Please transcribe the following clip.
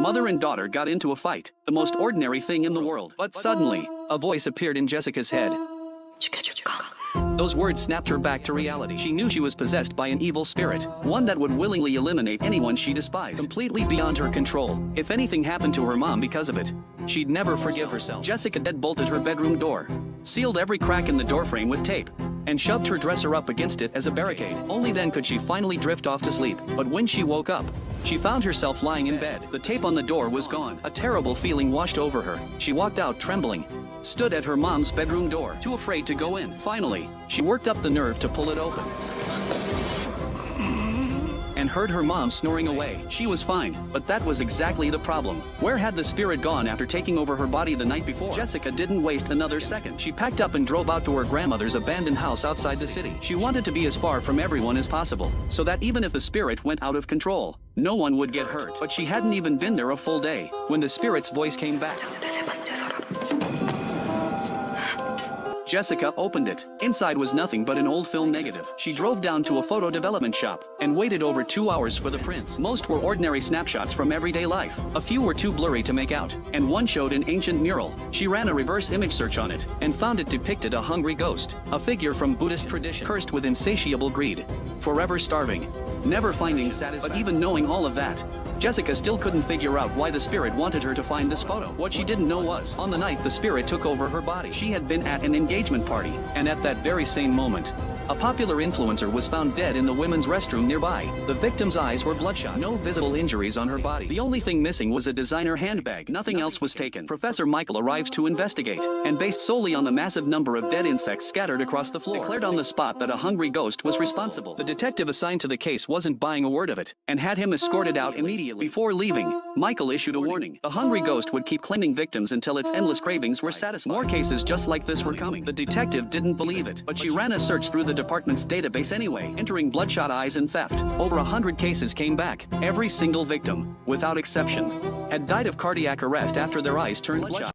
mother and daughter got into a fight, the most ordinary thing in the world. But suddenly, a voice appeared in Jessica's head. Those words snapped her back to reality. She knew she was possessed by an evil spirit, one that would willingly eliminate anyone she despised, completely beyond her control. If anything happened to her mom because of it, she'd never forgive herself. Jessica deadbolted her bedroom door, sealed every crack in the doorframe with tape, and shoved her dresser up against it as a barricade. Only then could she finally drift off to sleep. But when she woke up, she found herself lying in bed. The tape on the door was gone. A terrible feeling washed over her. She walked out trembling, stood at her mom's bedroom door, too afraid to go in. Finally, she worked up the nerve to pull it open, and heard her mom snoring away. She was fine, but that was exactly the problem. Where had the spirit gone after taking over her body the night before? Jessica didn't waste another second. She packed up and drove out to her grandmother's abandoned house outside the city. She wanted to be as far from everyone as possible, so that even if the spirit went out of control, no one would get hurt. But she hadn't even been there a full day when the spirit's voice came back. Jessica opened it. Inside was nothing but an old film negative. She drove down to a photo development shop and waited over 2 hours for the prints. Most were ordinary snapshots from everyday life. A few were too blurry to make out, and one showed an ancient mural. She ran a reverse image search on it and found it depicted a hungry ghost, a figure from Buddhist tradition, cursed with insatiable greed, forever starving, never finding satisfaction. But even knowing all of that, Jessica still couldn't figure out why the spirit wanted her to find this photo. What she didn't know was, on the night the spirit took over her body, she had been at an engagement party, and at that very same moment, a popular influencer was found dead in the women's restroom nearby. The victim's eyes were bloodshot, no visible injuries on her body. The only thing missing was a designer handbag. Nothing else was taken. Professor Michael arrived to investigate, and based solely on the massive number of dead insects scattered across the floor, declared on the spot that a hungry ghost was responsible. The detective assigned to the case wasn't buying a word of it, and had him escorted out immediately. Before leaving, Michael issued a warning. The hungry ghost would keep claiming victims until its endless cravings were satisfied. More cases just like this were coming. The detective didn't believe it, but she ran a search through the department's database anyway, entering bloodshot eyes and theft. Over 100 cases came back. Every single victim, without exception, had died of cardiac arrest after their eyes turned bloodshot.